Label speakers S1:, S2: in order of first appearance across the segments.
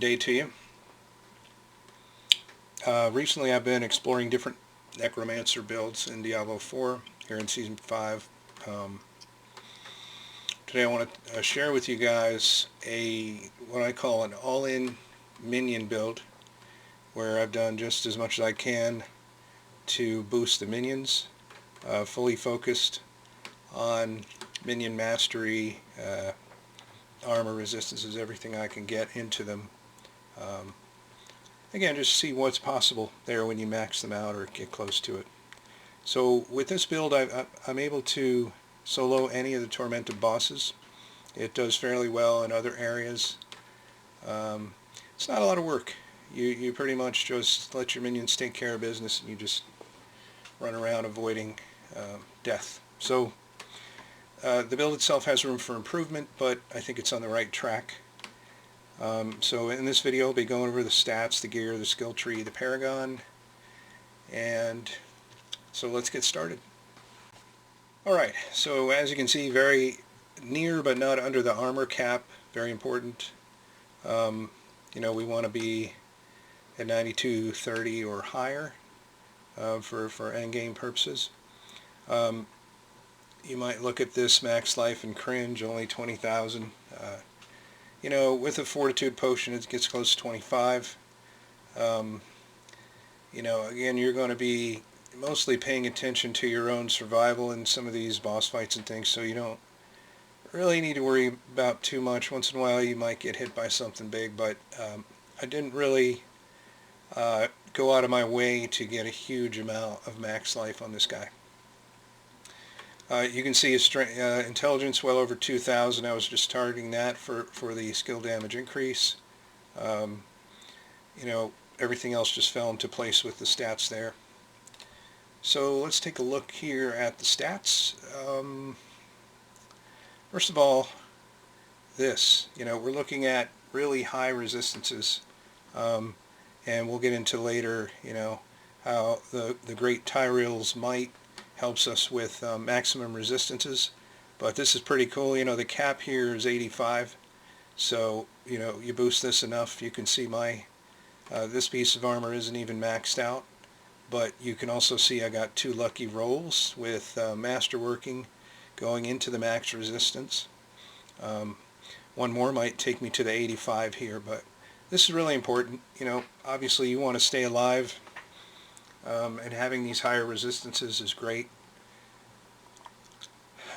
S1: day to you. Recently I've been exploring different Necromancer builds in Diablo 4 here in Season 5. Today I want to share with you guys what I call an all-in Minion build, where I've done just as much as I can to boost the minions, fully focused on minion mastery, armor resistances, everything I can get into them. Again, just see what's possible there when you max them out or get close to it. So with this build, I'm able to solo any of the tormented bosses. It does fairly well in other areas. It's not a lot of work. You pretty much just let your minions take care of business, and you just run around avoiding death. So the build itself has room for improvement, but I think it's on the right track. So in this video I'll be going over the stats, the gear, the skill tree, the paragon, and so let's get started. Alright, so as you can see, very near but not under the armor cap, very important. You know, we want to be at 9230 or higher for endgame purposes. You might look at this max life and cringe, only 20,000. You know, with a fortitude potion it gets close to 25. You know, again, you're going to be mostly paying attention to your own survival in some of these boss fights and things, so you don't really need to worry about too much. Once in a while you might get hit by something big, but I didn't really go out of my way to get a huge amount of max life on this guy. You can see his intelligence well over 2,000. I was just targeting that for the skill damage increase. You know, everything else just fell into place with the stats there. So let's take a look here at the stats. First of all, this, you know, we're looking at really high resistances, and we'll get into later, you know, how the great Tyrael's might helps us with maximum resistances. But this is pretty cool. You know, the cap here is 85, so you know, you boost this enough, you can see my this piece of armor isn't even maxed out, but you can also see I got 2 lucky rolls with masterworking going into the max resistance. One more might take me to the 85 here, but this is really important. You know, obviously you want to stay alive, and having these higher resistances is great.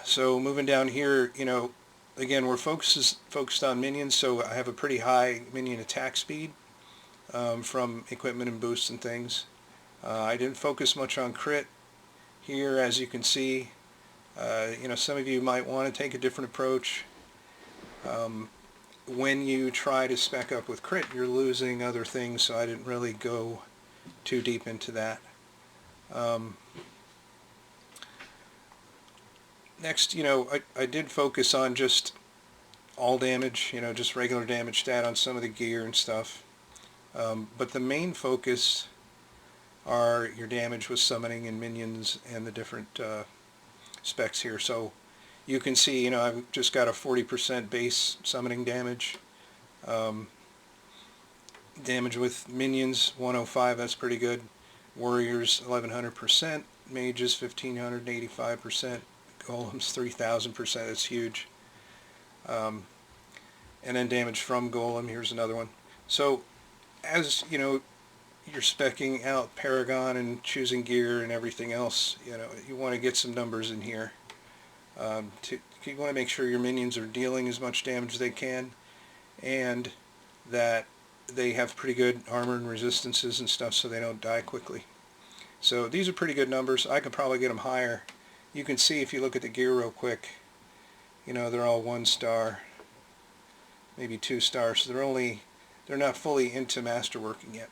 S1: So moving down here, you know, again, we're focused on minions, so I have a pretty high minion attack speed from equipment and boosts and things. I didn't focus much on crit here, as you can see. You know, some of you might want to take a different approach. When you try to spec up with crit, you're losing other things, so I didn't really go too deep into that. Next, you know, I did focus on just all damage, you know, just regular damage stat on some of the gear and stuff. But the main focus are your damage with summoning and minions and the different specs here. So you can see, you know, I've just got a 40% base summoning damage. Damage with minions 105, that's pretty good. Warriors 1100%, mages 1585%, golems 3000%, that's huge. And then damage from golem, here's another one. So as you know, you're speccing out paragon and choosing gear and everything else, you know, you want to get some numbers in here. You want to make sure your minions are dealing as much damage as they can, and that they have pretty good armor and resistances and stuff, so they don't die quickly. So these are pretty good numbers. I could probably get them higher. You can see if you look at the gear real quick, you know, they're all 1 star, maybe 2 stars. So they're not fully into masterworking yet.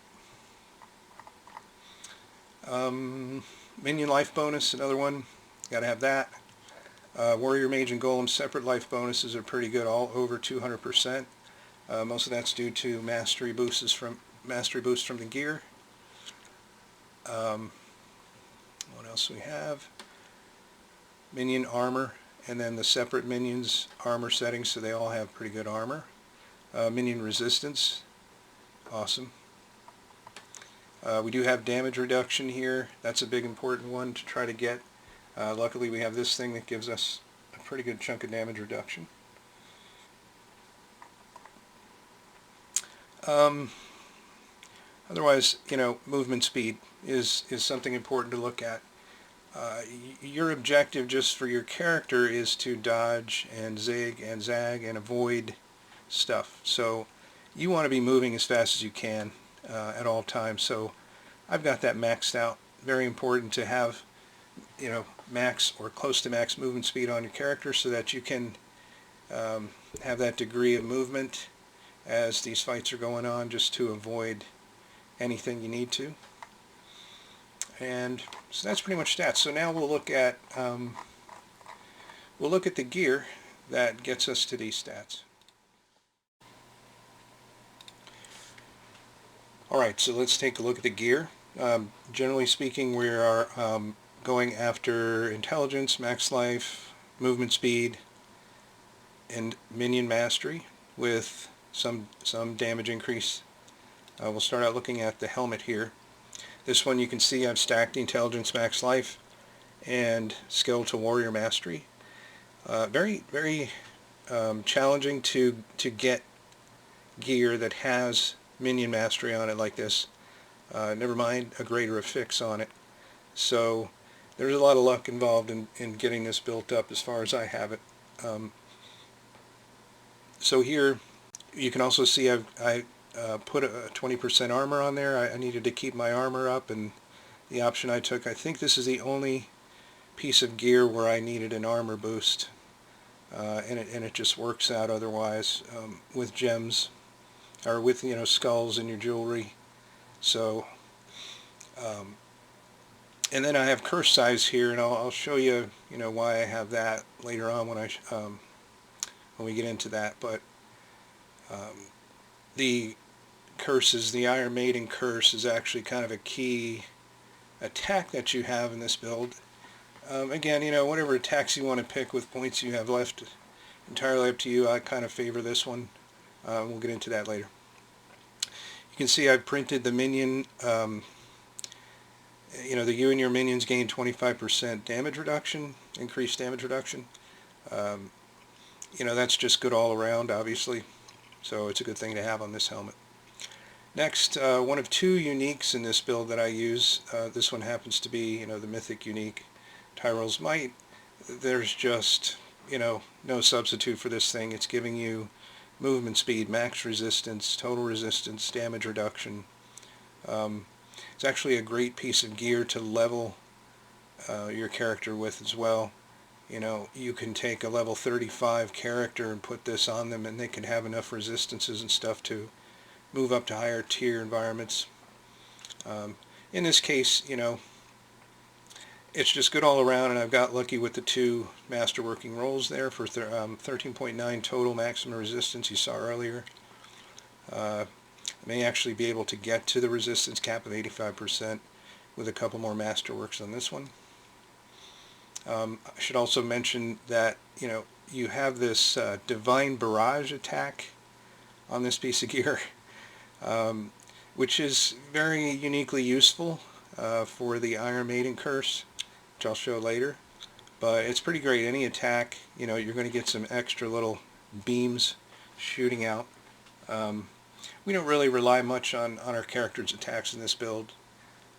S1: Minion life bonus, another one. Got to have that. Warrior, mage, and golem separate life bonuses are pretty good, all over 200%. Most of that's due to mastery boosts from the gear. What else we have? Minion armor, and then the separate minions armor settings, so they all have pretty good armor. Minion resistance, Awesome. We do have damage reduction here. That's a big important one to try to get. Luckily we have this thing that gives us a pretty good chunk of damage reduction. Otherwise, movement speed is something important to look at. Your objective just for your character is to dodge and zig and zag and avoid stuff. So you want to be moving as fast as you can at all times. So I've got that maxed out. Very important to have, max or close to max movement speed on your character so that you can have that degree of movement as these fights are going on, just to avoid anything you need to. And so that's pretty much stats. So now we'll look at the gear that gets us to these stats. Alright, so let's take a look at the gear. Generally speaking, we are going after intelligence, max life, movement speed, and minion mastery with some damage increase. We'll start out looking at the helmet here. This one you can see I've stacked intelligence, max life, and skeletal warrior mastery. Very challenging to get gear that has minion mastery on it like this. Never mind a greater affix on it. So there's a lot of luck involved in getting this built up as far as I have it. So here you can also see I put a 20% armor on there. I needed to keep my armor up, and the option I took, I think this is the only piece of gear where I needed an armor boost, and it just works out otherwise with gems or with skulls in your jewelry. So and then I have curse size here, and I'll show you why I have that later on when we get into that. But the curses, the Iron Maiden curse, is actually kind of a key attack that you have in this build. Again, whatever attacks you want to pick with points you have left, entirely up to you. I kind of favor this one. We'll get into that later. You can see I've printed the minion. You and your minions gain 25% damage reduction, increased damage reduction. That's just good all around, obviously. So it's a good thing to have on this helmet. Next, one of two uniques in this build that I use. This one happens to be, the mythic unique, Tyrell's Might. There's just, no substitute for this thing. It's giving you movement speed, max resistance, total resistance, damage reduction. It's actually a great piece of gear to level your character with as well. You can take a level 35 character and put this on them, and they can have enough resistances and stuff to move up to higher tier environments. In this case, it's just good all around, and I've got lucky with the two masterworking rolls there for 13.9 total maximum resistance you saw earlier. I may actually be able to get to the resistance cap of 85% with a couple more masterworks on this one. I should also mention that you have this divine barrage attack on this piece of gear, which is very uniquely useful for the Iron Maiden curse, which I'll show later. But it's pretty great. Any attack, you're going to get some extra little beams shooting out. We don't really rely much on our character's attacks in this build,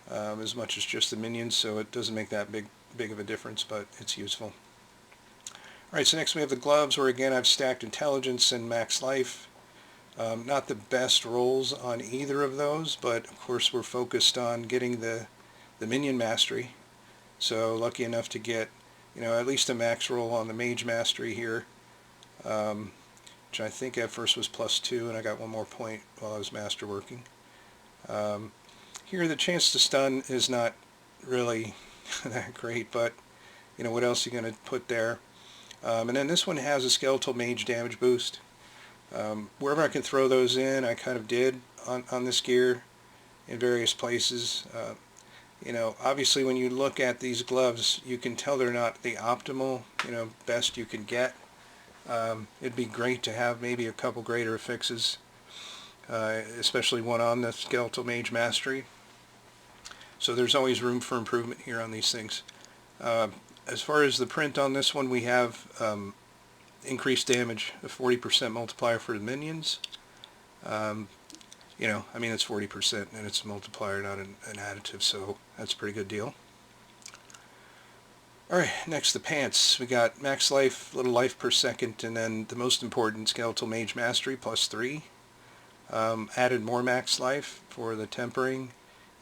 S1: as much as just the minions, so it doesn't make that big of a difference, but it's useful. Alright, so next we have the gloves, where again I've stacked intelligence and max life. Not the best rolls on either of those, but of course we're focused on getting the minion mastery. So lucky enough to get at least a max roll on the mage mastery here, which I think at first was +2, and I got one more point while I was masterworking. Here the chance to stun is not really that great, but what else are you going to put there? And then this one has a skeletal mage damage boost. Wherever I can throw those in, I kind of did on this gear in various places. Obviously when you look at these gloves, you can tell they're not the optimal, best you can get. It'd be great to have maybe a couple greater affixes. especially one on the Skeletal Mage Mastery. So there's always room for improvement here on these things. As far as the print on this one, we have increased damage, a 40% multiplier for the minions. You know, I mean, it's 40% and it's a multiplier, not an additive, so that's a pretty good deal. Alright, next the pants. We got max life, little life per second, and then the most important, Skeletal Mage Mastery, +3. Added more max life for the tempering,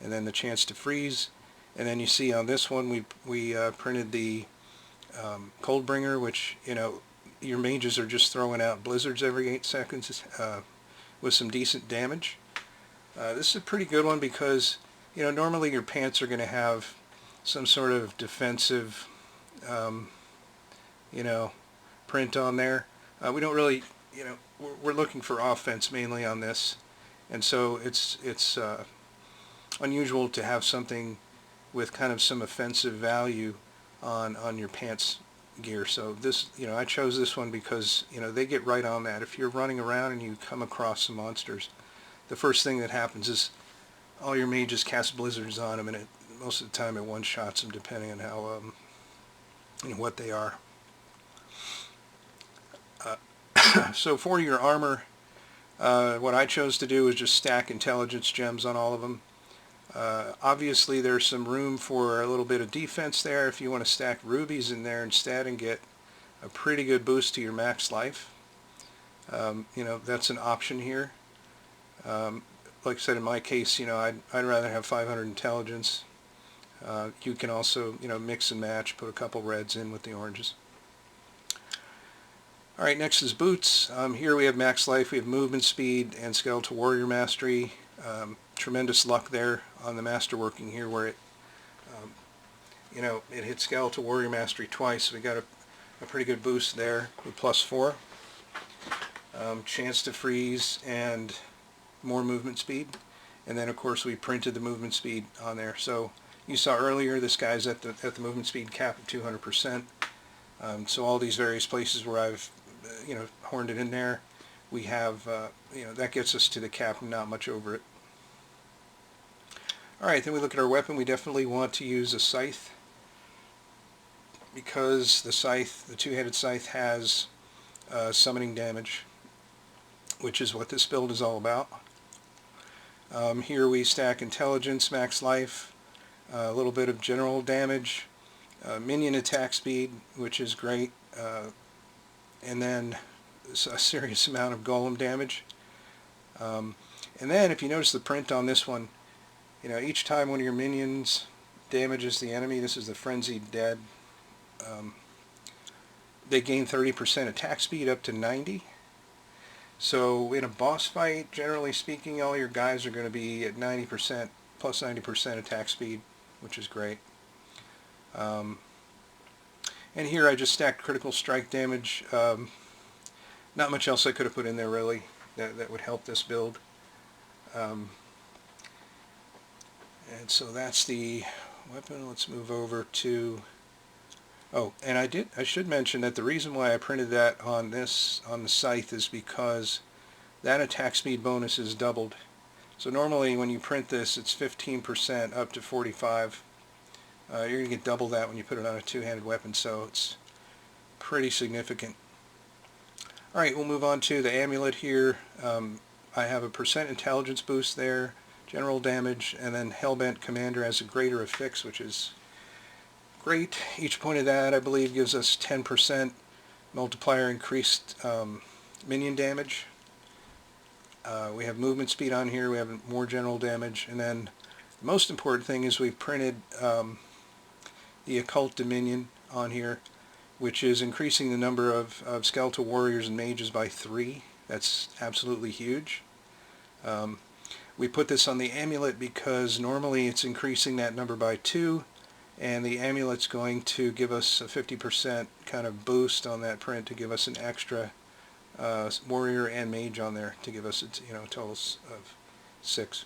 S1: and then the chance to freeze. And then you see on this one, we printed the Coldbringer, which, you know, your mages are just throwing out blizzards every 8 seconds with some decent damage. This is a pretty good one because, you know, normally your pants are going to have some sort of defensive, you know, print on there. We don't really, you know, we're looking for offense mainly on this, and so it's unusual to have something with kind of some offensive value on your pants gear. So this, you know, I chose this one because, you know, they get right on that. If you're running around and you come across some monsters, the first thing that happens is all your mages cast blizzards on them, and most of the time it one-shots them, depending on how, you know, what they are. So for your armor, what I chose to do was just stack intelligence gems on all of them. Obviously there's some room for a little bit of defense there if you want to stack rubies in there instead and get a pretty good boost to your max life. You know, that's an option here. Like I said, in my case, you know, I'd rather have 500 intelligence. You can also, you know, mix and match, put a couple reds in with the oranges. Alright, next is boots. Here we have max life, we have movement speed, and Skeletal Warrior Mastery. Tremendous luck there on the masterworking here where it, you know, it hit Skeletal Warrior Mastery twice. So we got a pretty good boost there with +4. Chance to freeze and more movement speed. And then of course we printed the movement speed on there. So you saw earlier this guy's at the movement speed cap of 200%. So all these various places where I've you know, horned it in there, we have, you know, that gets us to the cap and not much over it. Alright, then we look at our weapon. We definitely want to use a scythe because the scythe, the two-headed scythe, has summoning damage, which is what this build is all about. Here we stack intelligence, max life, a little bit of general damage, minion attack speed, which is great, and then a serious amount of golem damage. And then if you notice the print on this one, you know, each time one of your minions damages the enemy, this is the Frenzied Dead, they gain 30% attack speed up to 90. So in a boss fight, generally speaking, all your guys are going to be at 90%, plus 90% attack speed, which is great. And here I just stacked critical strike damage. Not much else I could have put in there really that would help this build. And so that's the weapon. Let's move over to, oh, and I should mention that the reason why I printed that on the scythe is because that attack speed bonus is doubled. So normally when you print this, it's 15% up to 45. You're going to get double that when you put it on a two-handed weapon, so it's pretty significant. Alright, we'll move on to the amulet here. I have a % intelligence boost there, general damage, and then Hellbent Commander has a greater affix, which is great. Each point of that, I believe, gives us 10% multiplier increased minion damage. We have movement speed on here, we have more general damage, and then the most important thing is we've printed the Occult Dominion on here, which is increasing the number of skeletal warriors and mages by 3. That's absolutely huge. We put this on the amulet because normally it's increasing that number by 2, and the amulet's going to give us a 50% kind of boost on that print to give us an extra warrior and mage on there to give us, you know, a total of 6.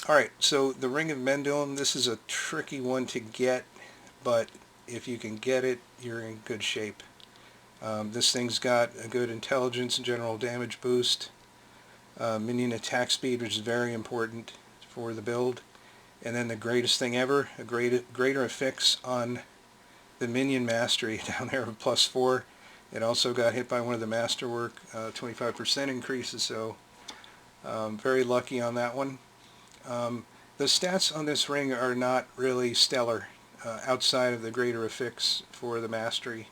S1: Alright, so the Ring of Mendulum, this is a tricky one to get, but if you can get it, you're in good shape. This thing's got a good intelligence and general damage boost. Minion attack speed, which is very important for the build. And then the greatest thing ever, a greater affix on the Minion Mastery down there of +4. It also got hit by one of the Masterwork 25% increases, so very lucky on that one. The stats on this ring are not really stellar outside of the greater affix for the Mastery.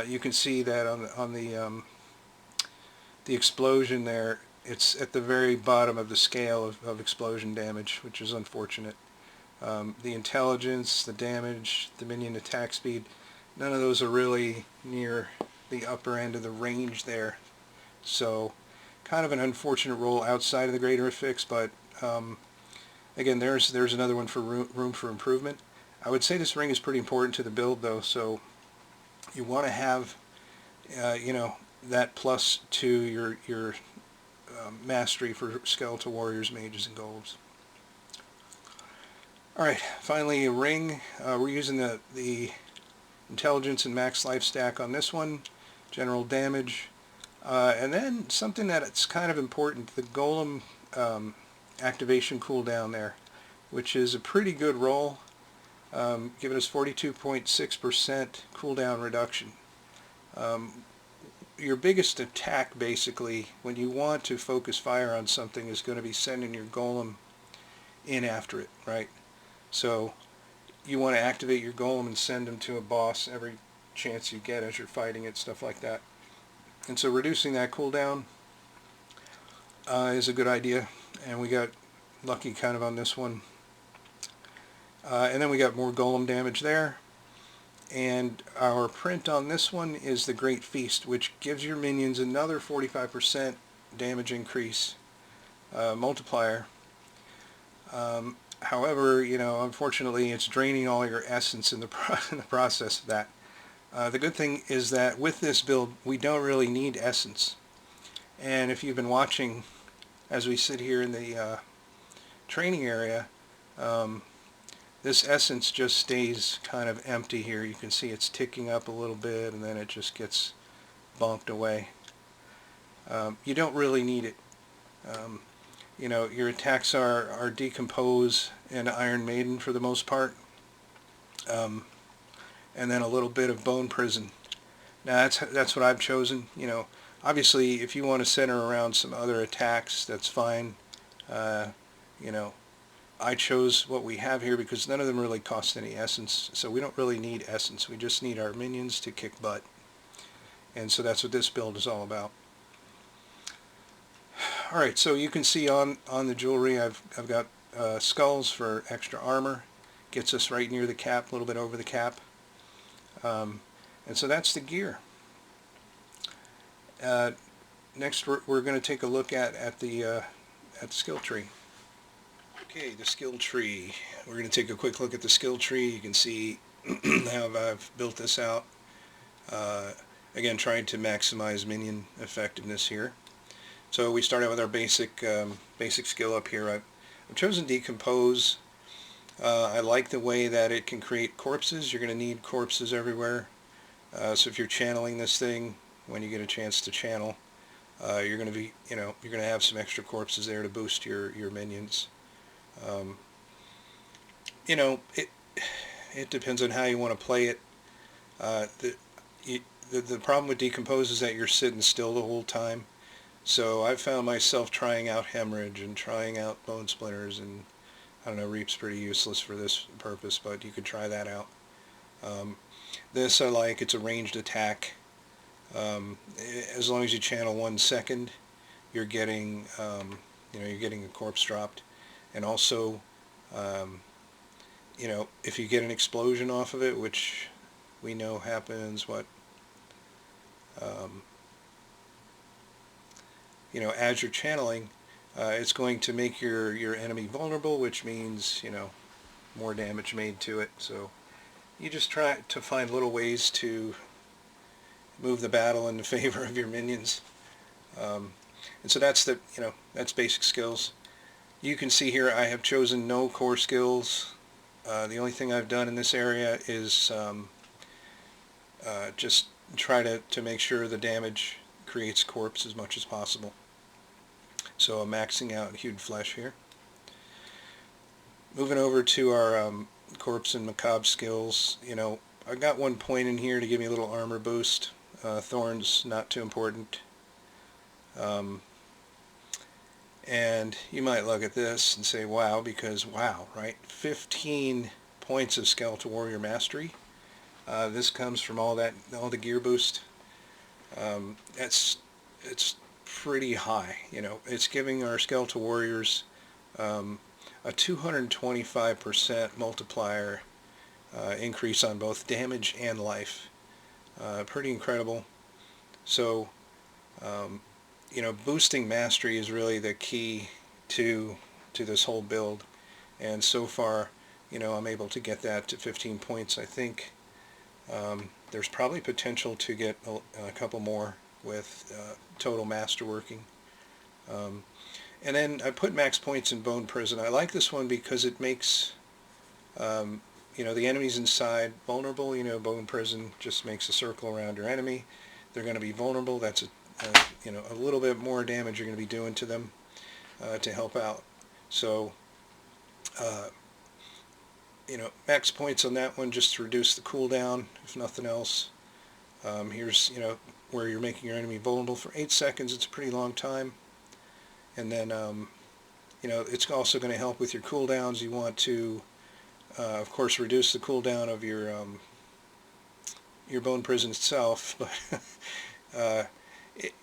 S1: You can see that on the explosion there, it's at the very bottom of the scale of explosion damage, which is unfortunate. The intelligence, the damage, the minion attack speed, none of those are really near the upper end of the range there. So kind of an unfortunate roll outside of the greater affix, but again, there's another one for room for improvement. I would say this ring is pretty important to the build though, so you want to have you know, that plus to your mastery for skeletal warriors, mages, and golems. Alright, finally a ring. We're using the intelligence and max life stack on this one, general damage, and then something that's kind of important, the golem activation cooldown there, which is a pretty good roll, giving us 42.6% cooldown reduction. Your biggest attack, basically, when you want to focus fire on something, is going to be sending your golem in after it, right? So you want to activate your golem and send him to a boss every chance you get as you're fighting it, stuff like that. And so reducing that cooldown is a good idea, and we got lucky kind of on this one. And then we got more golem damage there. And our print on this one is the Great Feast, which gives your minions another 45% damage increase multiplier. However, you know, unfortunately, it's draining all your essence in the process of that. The good thing is that with this build, we don't really need essence. And if you've been watching as we sit here in the training area, this essence just stays kind of empty here. You can see it's ticking up a little bit, and then it just gets bonked away. You don't really need it. You know, your attacks are Decompose and Iron Maiden for the most part, and then a little bit of Bone Prison. Now that's what I've chosen. You know, obviously if you want to center around some other attacks, that's fine. You know, I chose what we have here because none of them really cost any essence, so we don't really need essence. We just need our minions to kick butt. And so that's what this build is all about. Alright, so you can see on the jewelry I've got skulls for extra armor. Gets us right near the cap, a little bit over the cap. And so that's the gear. Next we're going to take a look at the skill tree. Okay, the skill tree. We're going to take a quick look at the skill tree. You can see how I've built this out. Again, trying to maximize minion effectiveness here. So we start out with our basic skill up here. I've chosen Decompose. I like the way that it can create corpses. You're going to need corpses everywhere. So if you're channeling this thing, when you get a chance to channel, you're going to be, you know, you're going to have some extra corpses there to boost your minions. You know, it depends on how you want to play it. The problem with Decompose is that you're sitting still the whole time. So I've found myself trying out Hemorrhage and trying out Bone Splinters, and I don't know, Reap's pretty useless for this purpose, but you could try that out. This I like. It's a ranged attack. As long as you channel 1 second, you're getting, you know, you're getting a corpse dropped. And also, you know, if you get an explosion off of it, which we know happens, you know, as you're channeling, it's going to make your enemy vulnerable, which means, you know, more damage made to it. So you just try to find little ways to move the battle in the favor of your minions. And so that's the, you know, that's basic skills. You can see here I have chosen no core skills. The only thing I've done in this area is just try to make sure the damage creates corpse as much as possible. So I'm maxing out hewed flesh here. Moving over to our corpse and macabre skills, I got 1 point in here to give me a little armor boost. Thorns, not too important. And you might look at this and say, wow, because wow, right? 15 points of Skeletal Warrior Mastery. This comes from all the gear boost. It's pretty high. It's giving our Skeletal Warriors a 225% multiplier increase on both damage and life. Pretty incredible. So, boosting mastery is really the key to this whole build. And so far, I'm able to get that to 15 points. I think there's probably potential to get a couple more with total masterworking. And then I put max points in Bone Prison. I like this one because it makes the enemies inside vulnerable. Bone Prison just makes a circle around your enemy. They're going to be vulnerable. That's a little bit more damage you're going to be doing to them to help out. So max points on that one just to reduce the cooldown, if nothing else. Here's where you're making your enemy vulnerable for 8 seconds. It's a pretty long time. And then it's also going to help with your cooldowns. You want to of course reduce the cooldown of your Bone Prison itself, but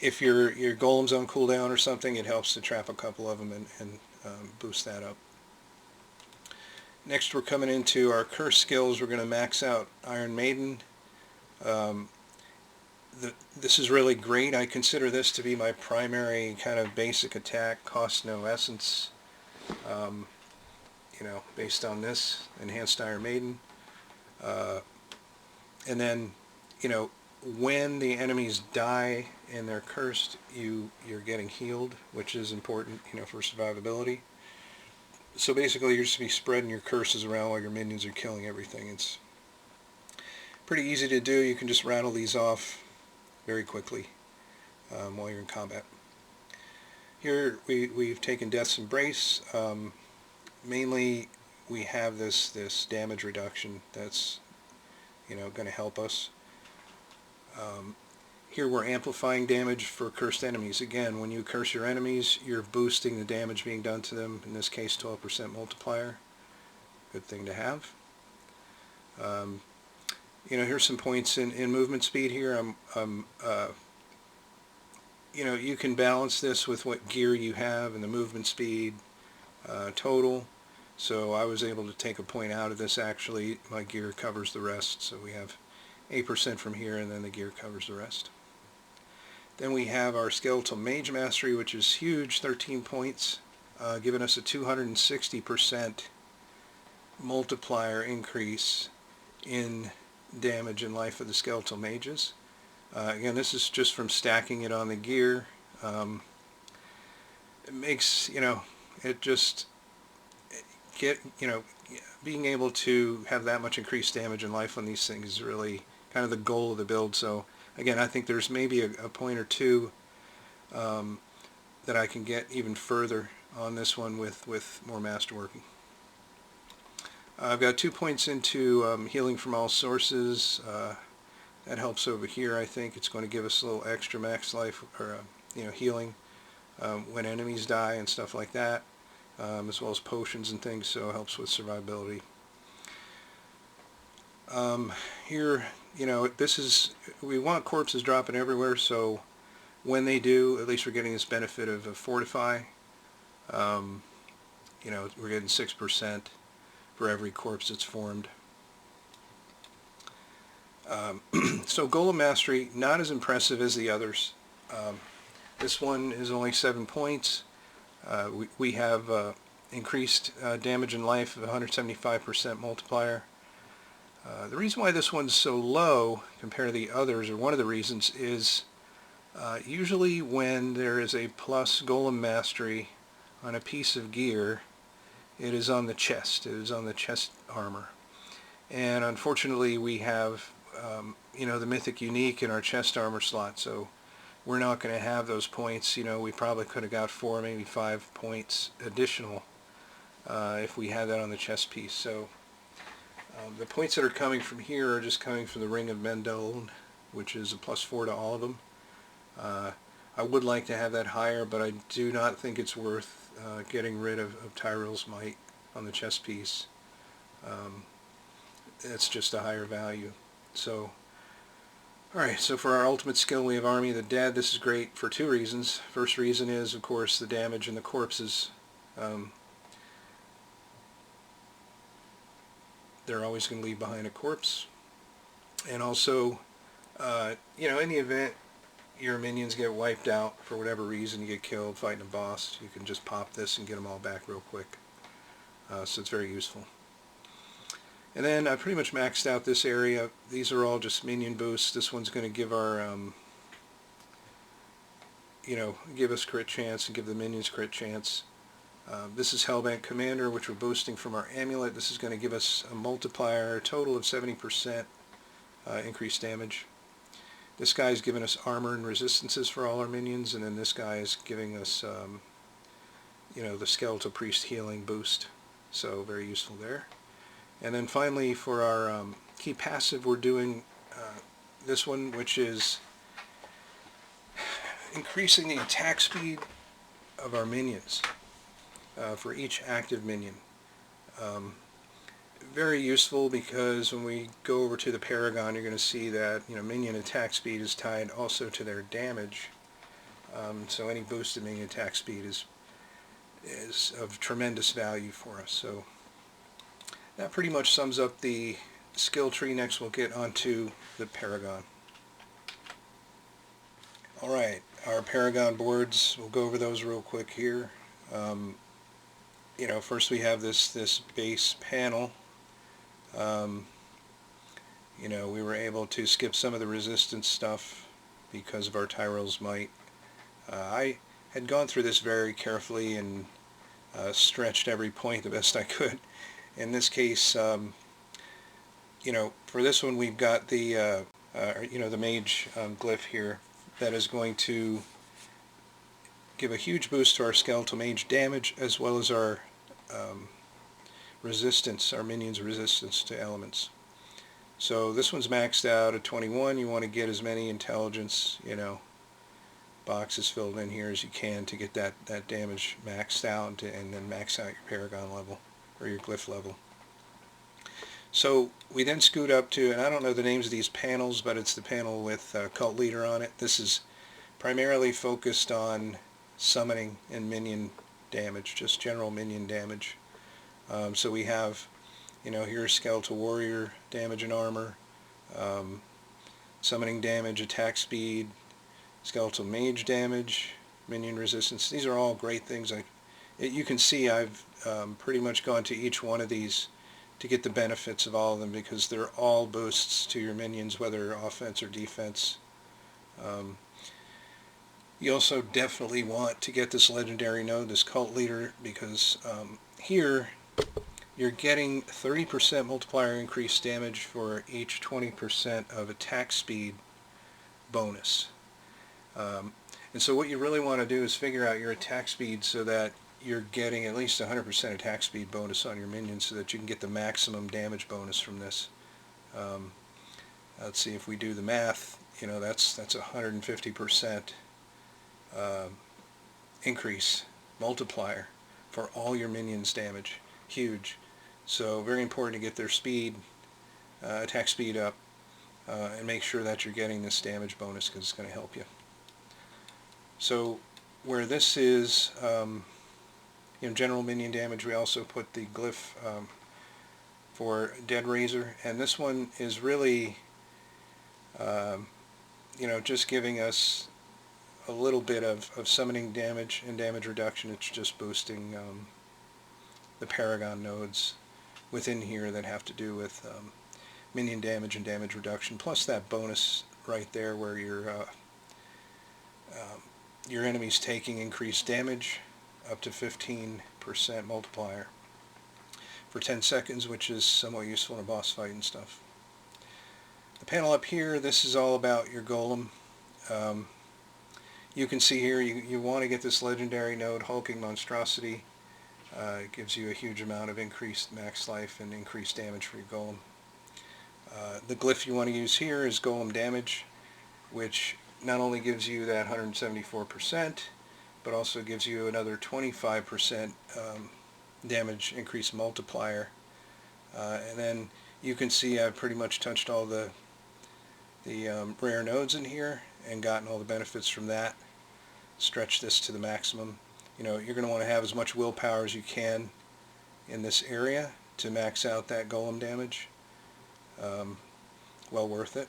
S1: if your golem's on cooldown or something, it helps to trap a couple of them and boost that up. Next, we're coming into our curse skills. We're going to max out Iron Maiden. This is really great. I consider this to be my primary kind of basic attack, cost no essence, based on this enhanced Iron Maiden. And then, when the enemies die and they're cursed, you're getting healed, which is important, for survivability. So basically, you're just going to be spreading your curses around while your minions are killing everything. It's pretty easy to do. You can just rattle these off very quickly while you're in combat. Here we've taken Death's Embrace. Mainly we have this damage reduction that's going to help us. Here we're amplifying damage for cursed enemies. Again, when you curse your enemies, you're boosting the damage being done to them. In this case, 12% multiplier. Good thing to have. Here's some points in movement speed here. You can balance this with what gear you have and the movement speed total. So I was able to take a point out of this. Actually, my gear covers the rest. So we have 8% from here, and then the gear covers the rest. Then we have our Skeletal Mage Mastery, which is huge, 13 points, giving us a 260% multiplier increase in damage and life of the Skeletal Mages. Again, this is just from stacking it on the gear. It makes, being able to have that much increased damage and life on these things is really kind of the goal of the build. So again, I think there's maybe a point or two that I can get even further on this one with more masterworking. I've got 2 points into healing from all sources. That helps over here. I think it's going to give us a little extra max life or healing when enemies die and stuff like that, as well as potions and things. So it helps with survivability. Here, we want corpses dropping everywhere. So when they do, at least we're getting this benefit of a fortify. We're getting 6% for every corpse that's formed. So Golem Mastery, not as impressive as the others. This one is only 7 points. We have increased damage and life of 175% multiplier. The reason why this one's so low compared to the others, or one of the reasons, is usually when there is a plus Golem Mastery on a piece of gear, it is on the chest. It is on the chest armor. And unfortunately we have you know, the mythic unique in our chest armor slot, so we're not going to have those points. You know, we probably could have got 4, maybe 5 points additional if we had that on the chest piece. So the points that are coming from here are just coming from the Ring of Mendel, which is a +4 to all of them. I would like to have that higher, but I do not think it's worth getting rid of Tyrael's Might on the chest piece. It's just a higher value. So, alright, so for our ultimate skill we have Army of the Dead. This is great for 2 reasons. First reason is, of course, the damage and the corpses. They're always going to leave behind a corpse. And also, you know, in the event your minions get wiped out for whatever reason, you get killed fighting a boss, you can just pop this and get them all back real quick. So it's very useful. And then I pretty much maxed out this area. These are all just minion boosts. This one's going to give our, you know, give us crit chance and give the minions crit chance. This is Hellbent Commander, which we're boosting from our amulet. This is going to give us a multiplier, a total of 70% increased damage. This guy is giving us armor and resistances for all our minions, and then this guy is giving us, you know, the Skeletal Priest healing boost. So very useful there. And then finally, for our key passive, we're doing this one, which is increasing the attack speed of our minions for each active minion. Very useful, because when we go over to the paragon, you're going to see that, you know, minion attack speed is tied also to their damage. So any boosted minion attack speed is of tremendous value for us. So that pretty much sums up the skill tree. Next we'll get onto the paragon. Alright, our paragon boards, we'll go over those real quick here. You know, first we have this base panel. You know, we were able to skip some of the resistance stuff because of our Tyrael's Might. I had gone through this very carefully and stretched every point the best I could. In this case, you know, for this one we've got the, you know, the mage glyph here that is going to give a huge boost to our skeletal mage damage, as well as our resistance, our minions' resistance to elements. So this one's maxed out at 21. You want to get as many intelligence, you know, boxes filled in here as you can to get that damage maxed out, and then max out your paragon level, or your glyph level. So we then scoot up to, and I don't know the names of these panels, but it's the panel with Cult Leader on it. This is primarily focused on summoning and minion damage, just general minion damage. So we have, you know, here's Skeletal Warrior damage and armor, summoning damage, attack speed, Skeletal Mage damage, minion resistance. These are all great things. You can see I've pretty much gone to each one of these to get the benefits of all of them, because they're all boosts to your minions, whether offense or defense. You also definitely want to get this legendary node, this Cult Leader, because here you're getting 30% multiplier increased damage for each 20% of attack speed bonus. And so what you really want to do is figure out your attack speed so that you're getting at least 100% attack speed bonus on your minions, so that you can get the maximum damage bonus from this. Let's see, if we do the math, you know, that's 150% increase multiplier for all your minions' damage. Huge. So very important to get their speed, attack speed up, and make sure that you're getting this damage bonus, because it's going to help you. So where this is, you know, general minion damage, we also put the glyph for Dead Razor, and this one is really, you know, just giving us a little bit of summoning damage and damage reduction. It's just boosting the paragon nodes within here that have to do with minion damage and damage reduction, plus that bonus right there where your enemy's taking increased damage up to 15% multiplier for 10 seconds, which is somewhat useful in a boss fight and stuff. The Panel up here, this is all about your golem. You can see here you want to get this legendary node, Hulking Monstrosity. It gives you a huge amount of increased max life and increased damage for your golem. The glyph you want to use here is golem damage, which not only gives you that 174%, but also gives you another 25% damage increase multiplier. And then you can see I've pretty much touched all the rare nodes in here and gotten all the benefits from that. Stretch this to the maximum. You know, you're going to want to have as much willpower as you can in this area to max out that golem damage. Well worth it.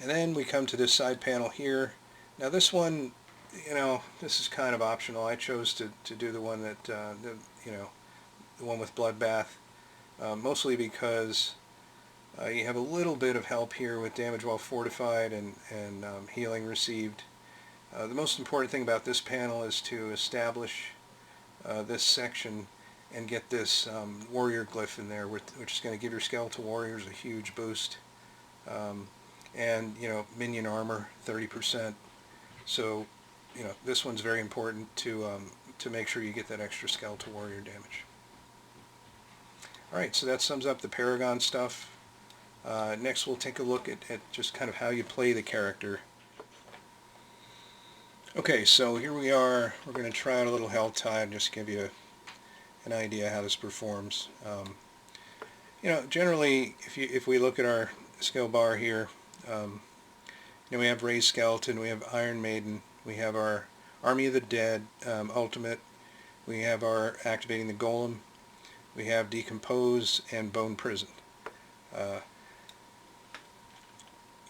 S1: And then we come to this side panel here. Now this one, you know, this is kind of optional. I chose to do the one that, you know, the one with Bloodbath, mostly because you have a little bit of help here with damage while fortified and healing received. The most important thing about this panel is to establish this section and get this warrior glyph in there, which is going to give your skeletal warriors a huge boost. And, you know, minion armor 30%. So, you know, this one's very important to make sure you get that extra skeletal warrior damage. Alright, so that sums up the paragon stuff. Next we'll take a look at just kind of how you play the character. Okay, so here we are. We're going to try out a little Helltide, just to give you an idea how this performs. You know, generally, if we look at our skill bar here, you know, we have Raised Skeleton, we have Iron Maiden, we have our Army of the Dead ultimate, we have our Activating the Golem, we have Decompose and Bone Prison.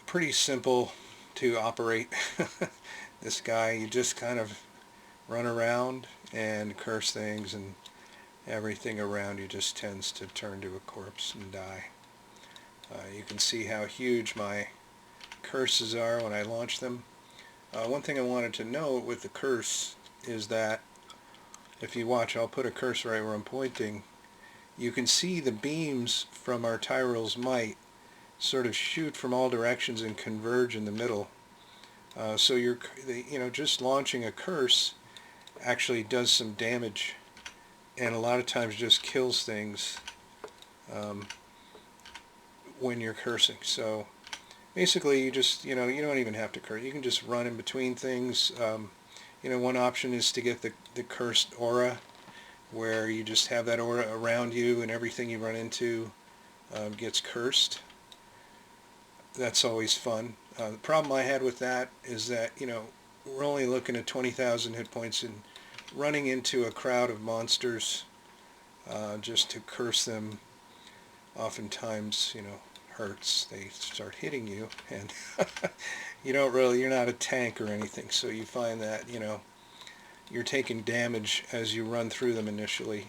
S1: Pretty simple to operate. This guy, you just kind of run around and curse things, and everything around you just tends to turn to a corpse and die. You can see how huge my curses are when I launch them. One thing I wanted to note with the curse is that if you watch, I'll put a curse right where I'm pointing. You can see the beams from our Tyrell's Might sort of shoot from all directions and converge in the middle. So you know, just launching a curse actually does some damage, and a lot of times just kills things when you're cursing. So basically, you just, you know, you don't even have to curse. You can just run in between things. You know, one option is to get the cursed aura, where you just have that aura around you, and everything you run into gets cursed. That's always fun. The problem I had with that is that, you know, we're only looking at 20,000 hit points, and running into a crowd of monsters just to curse them oftentimes, you know, hurts. They start hitting you, and you're not a tank or anything, so you find that, you know, you're taking damage as you run through them initially.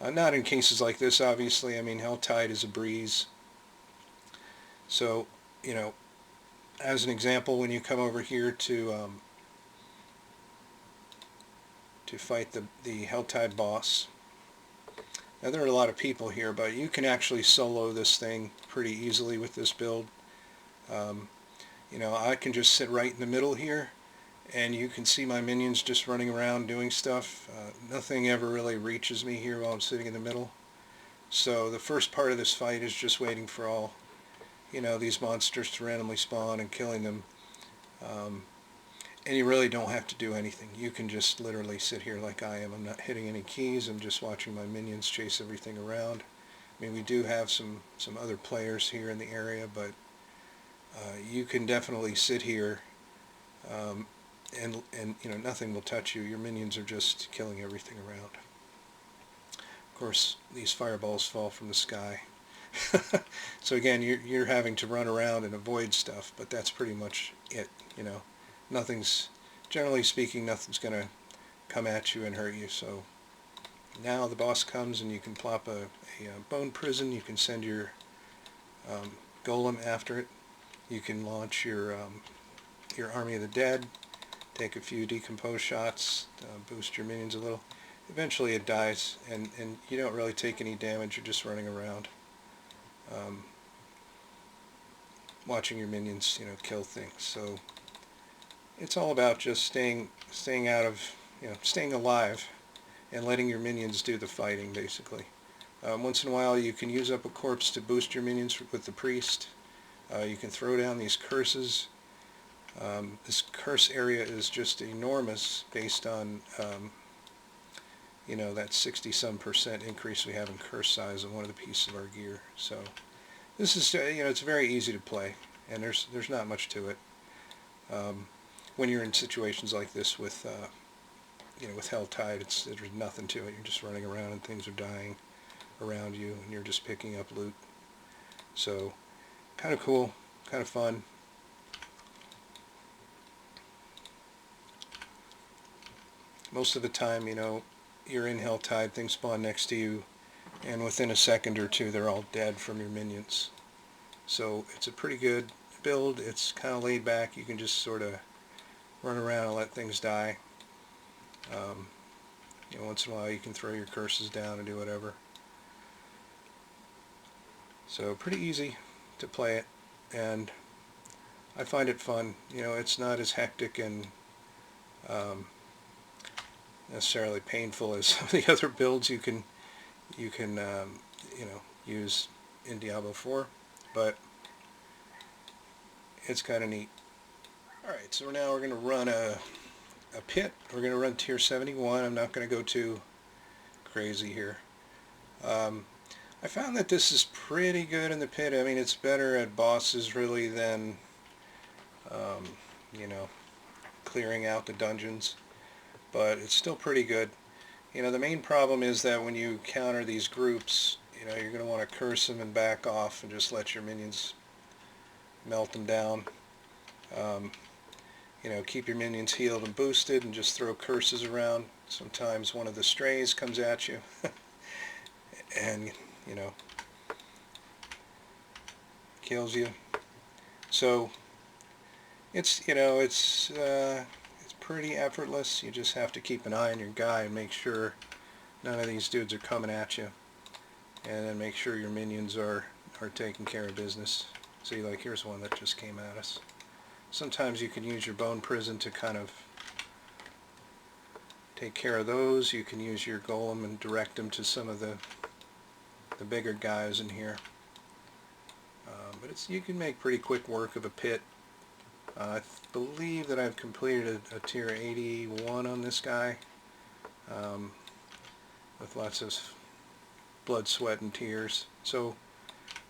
S1: Not in cases like this, obviously. I mean, Helltide is a breeze. So, you know, as an example, when you come over here to fight the Helltide boss, now there are a lot of people here, but you can actually solo this thing pretty easily with this build. You know, I can just sit right in the middle here, and you can see my minions just running around doing stuff. Nothing ever really reaches me here while I'm sitting in the middle. So the first part of this fight is just waiting for all, you know, these monsters to randomly spawn and killing them. And you really don't have to do anything. You can just literally sit here like I am. I'm not hitting any keys. I'm just watching my minions chase everything around. I mean, we do have some other players here in the area, but you can definitely sit here and you know, nothing will touch you. Your minions are just killing everything around. Of course, these fireballs fall from the sky. So again, you're having to run around and avoid stuff, but that's pretty much it. You know, generally speaking, nothing's going to come at you and hurt you. So now the boss comes, and you can plop a bone prison. You can send your golem after it. You can launch your Army of the Dead, take a few decompose shots, boost your minions a little. Eventually it dies, and you don't really take any damage. You're just running around. watching your minions, kill things. So it's all about just staying out of, staying alive and letting your minions do the fighting, basically. Once in a while you can use up a corpse to boost your minions with the priest. You can throw down these curses. This curse area is just enormous based on that 60-some% increase we have in curse size on one of the pieces of our gear. So this is, it's very easy to play, and there's not much to it. When you're in situations like this with with Helltide, there's nothing to it. You're just running around and things are dying around you, and you're just picking up loot. So kind of cool, kind of fun. Most of the time, you're in Helltide, things spawn next to you, and within a second or two they're all dead from your minions. So it's a pretty good build. It's kind of laid back. You can just sort of run around and let things die. Once in a while you can throw your curses down and do whatever. So pretty easy to play it, and I find it fun. It's not as hectic and necessarily painful as some of the other builds you can use in Diablo 4, but it's kind of neat. Alright, so now we're going to run a pit. We're going to run tier 71. I'm not going to go too crazy here. I found that this is pretty good in the pit. I mean, it's better at bosses really than clearing out the dungeons, but it's still pretty good. The main problem is that when you counter these groups, you're going to want to curse them and back off and just let your minions melt them down. Keep your minions healed and boosted and just throw curses around. Sometimes one of the strays comes at you and, kills you. So it's pretty effortless. You just have to keep an eye on your guy and make sure none of these dudes are coming at you, and then make sure your minions are taking care of business. See, like, here's one that just came at us. Sometimes you can use your bone prison to kind of take care of those. You can use your golem and direct them to some of the bigger guys in here. But you can make pretty quick work of a pit. I believe that I've completed a tier 81 on this guy, with lots of blood, sweat, and tears. So,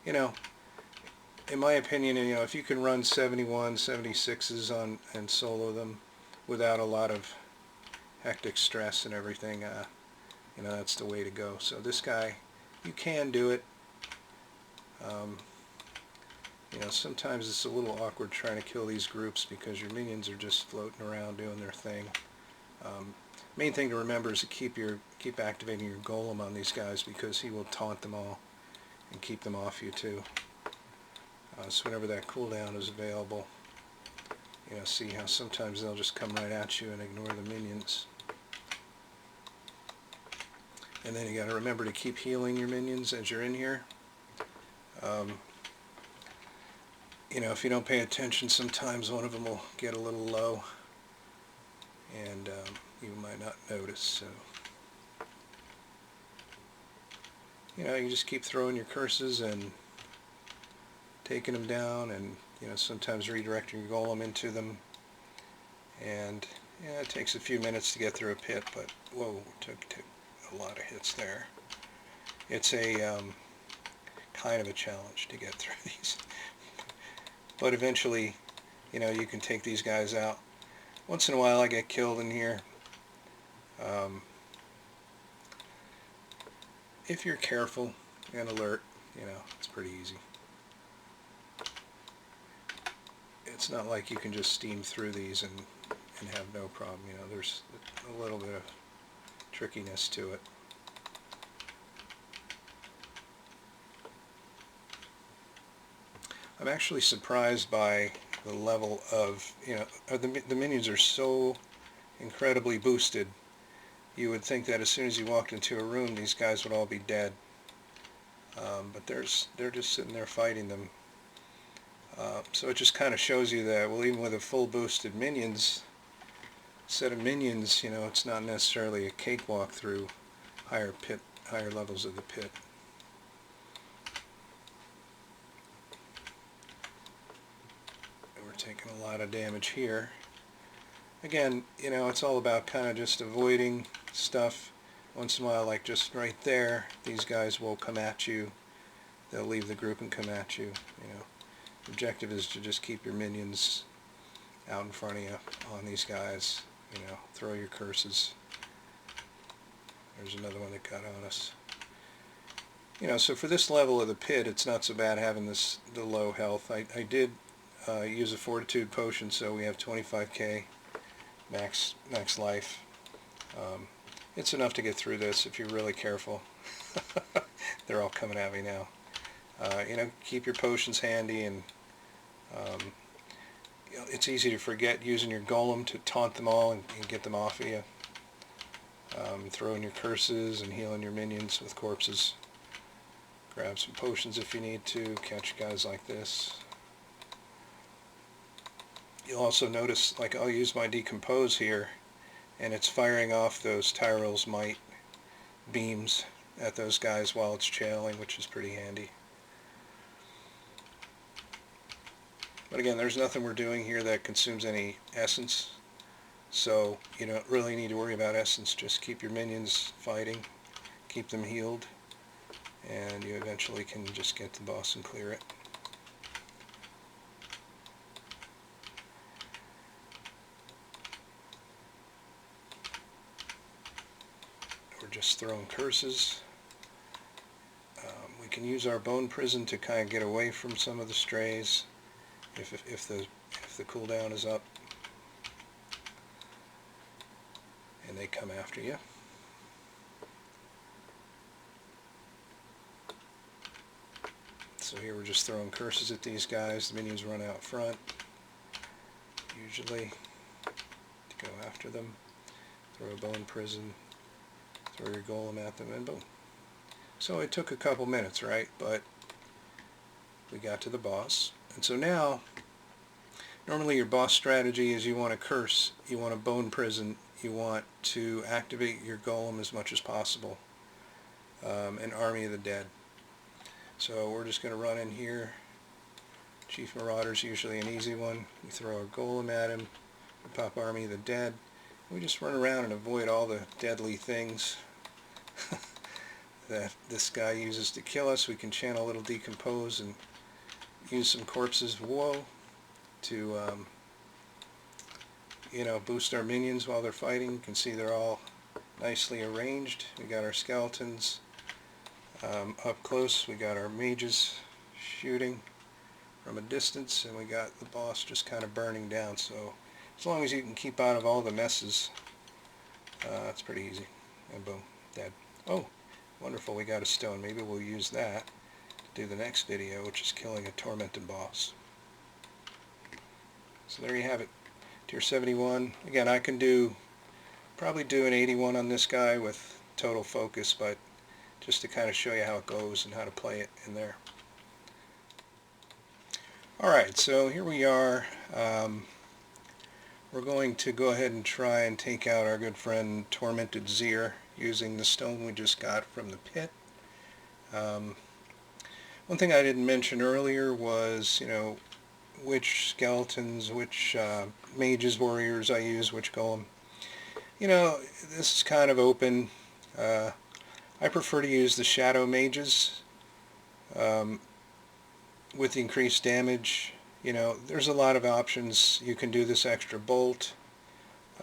S1: in my opinion, if you can run 71, 76s on and solo them without a lot of hectic stress and everything, that's the way to go. So this guy, you can do it. Sometimes it's a little awkward trying to kill these groups because your minions are just floating around doing their thing. Main thing to remember is to keep activating your golem on these guys, because he will taunt them all and keep them off you too. So whenever that cooldown is available, see how sometimes they'll just come right at you and ignore the minions. And then you got to remember to keep healing your minions as you're in here. If you don't pay attention, sometimes one of them will get a little low, and you might not notice. So, you just keep throwing your curses and taking them down, and sometimes redirecting your golem into them. And it takes a few minutes to get through a pit, but whoa, took a lot of hits there. It's a kind of a challenge to get through these. But eventually, you can take these guys out. Once in a while I get killed in here. If you're careful and alert, it's pretty easy. It's not like you can just steam through these and have no problem. There's a little bit of trickiness to it. I'm actually surprised by the level of, the minions are so incredibly boosted. You would think that as soon as you walked into a room, these guys would all be dead. But they're just sitting there fighting them. So it just kind of shows you that, well, even with a full boosted set of minions, you know, it's not necessarily a cakewalk through higher levels of the pit. And we're taking a lot of damage here. Again, you know, it's all about kind of just avoiding stuff. Once in a while, like just right there, these guys will come at you. They'll leave the group and come at you. You know, the objective is to just keep your minions out in front of you on these guys. You know, throw your curses. There's another one that got on us. You know, so for this level of the pit, it's not so bad having the low health. I did use a fortitude potion, so we have 25k max life. It's enough to get through this if you're really careful. They're all coming at me now. You know, keep your potions handy, and you know, it's easy to forget using your golem to taunt them all and get them off of you. Throwing your curses and healing your minions with corpses. Grab some potions if you need to. Catch guys like this. You'll also notice, like, I'll use my decompose here, and it's firing off those Tyrell's Might beams at those guys while it's channeling, which is pretty handy. But again, there's nothing we're doing here that consumes any essence, so you don't really need to worry about essence. Just keep your minions fighting, keep them healed, and you eventually can just get the boss and clear it. We're just throwing curses. We can use our bone prison to kind of get away from some of the strays if the cooldown is up and they come after you. So here we're just throwing curses at these guys. The minions run out front, usually, to go after them. Throw a bone prison, throw your golem at them, and boom. So it took a couple minutes, right? But we got to the boss. And so now, normally your boss strategy is you want to curse, you want a bone prison, you want to activate your golem as much as possible, an army of the dead. So we're just going to run in here. Chief Marauder's usually an easy one. We throw a golem at him, we pop army of the dead. We just run around and avoid all the deadly things that this guy uses to kill us. We can channel a little decompose and use some corpses, to you know, boost our minions while they're fighting. You can see they're all nicely arranged. We got our skeletons up close. We got our mages shooting from a distance, and we got the boss just kind of burning down. So as long as you can keep out of all the messes, it's pretty easy. And boom, dead. Oh, wonderful, we got a stone. Maybe we'll use that to do the next video, which is killing a tormented boss. So there you have it. Tier 71. Again, I can probably do an 81 on this guy with total focus, but just to kind of show you how it goes and how to play it in there. Alright, so here we are. We're going to go ahead and try and take out our good friend Tormented Zir using the stone we just got from the pit. One thing I didn't mention earlier was, you know, which skeletons, which mages, warriors I use, which golem. You know, this is kind of open. I prefer to use the shadow mages with increased damage. You know, there's a lot of options. You can do this extra bolt.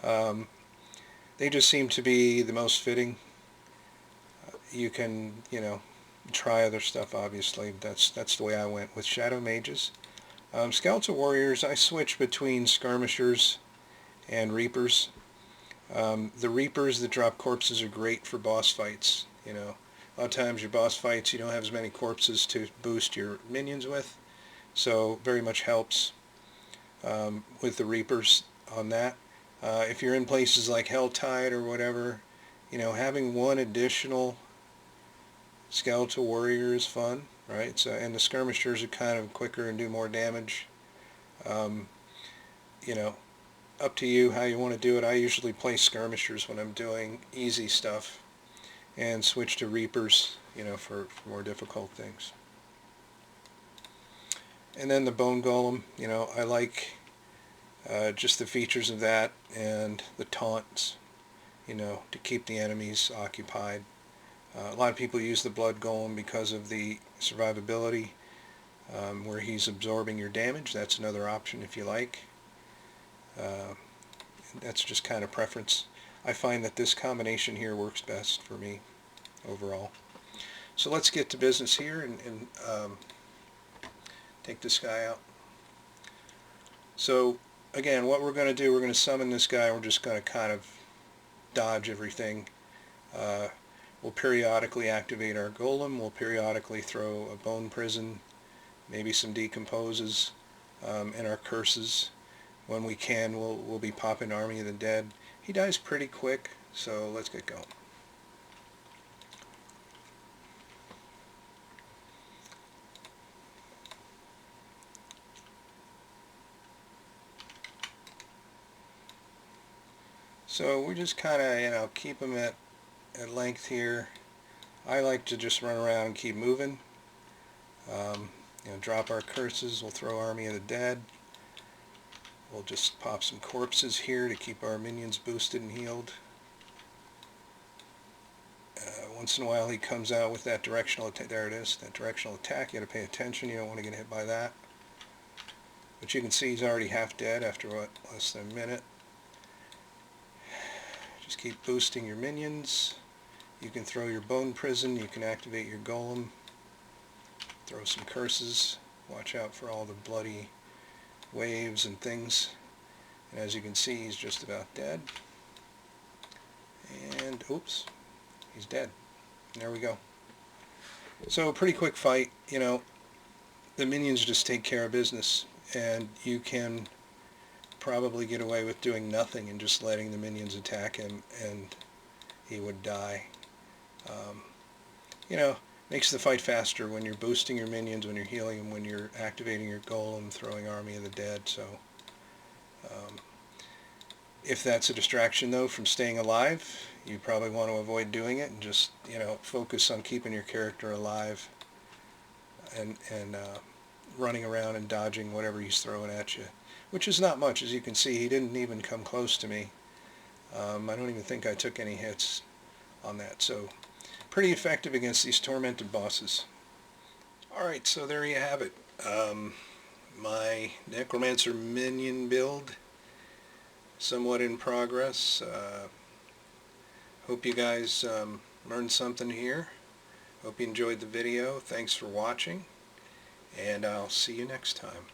S1: They just seem to be the most fitting. You can, you know, try other stuff, obviously. That's the way I went with shadow mages. Skeletal warriors, I switch between skirmishers and reapers. The reapers that drop corpses are great for boss fights. You know, a lot of times your boss fights, you don't have as many corpses to boost your minions with, so very much helps with the reapers on that. If you're in places like Helltide or whatever, you know, having one additional skeletal warrior is fun, right? So, and the skirmishers are kind of quicker and do more damage. You know, up to you how you want to do it. I usually play skirmishers when I'm doing easy stuff and switch to reapers, you know, for more difficult things. And then the bone golem, you know, I like just the features of that and the taunts, you know, to keep the enemies occupied. A lot of people use the blood golem because of the survivability, where he's absorbing your damage. That's another option if you like. That's just kind of preference. I find that this combination here works best for me overall. So let's get to business here and take this guy out. So again, what we're going to do, we're going to summon this guy. We're just going to kind of dodge everything. We'll periodically activate our golem. We'll periodically throw a bone prison, maybe some decomposes, and our curses. When we can, we'll be popping Army of the Dead. He dies pretty quick, so let's get going. So we just kind of, you know, keep him at length here. I like to just run around and keep moving. You know, drop our curses. We'll throw Army of the Dead. We'll just pop some corpses here to keep our minions boosted and healed. Once in a while he comes out with that directional attack. There it is, that directional attack. You got to pay attention. You don't want to get hit by that. But you can see he's already half dead after, what, less than a minute. Just keep boosting your minions. You can throw your bone prison. You can activate your golem. Throw some curses. Watch out for all the bloody waves and things. And as you can see, he's just about dead. And oops, he's dead. There we go. So pretty quick fight. You know, the minions just take care of business, and you can probably get away with doing nothing and just letting the minions attack him, and he would die. You know, makes the fight faster when you're boosting your minions, when you're healing them, when you're activating your golem, throwing Army of the Dead. So if that's a distraction though from staying alive, you probably want to avoid doing it and just, you know, focus on keeping your character alive and running around and dodging whatever he's throwing at you, which is not much. As you can see, he didn't even come close to me. I don't even think I took any hits on that. So pretty effective against these tormented bosses. Alright, so there you have it. My Necromancer minion build, somewhat in progress. Hope you guys learned something here. Hope you enjoyed the video. Thanks for watching, and I'll see you next time.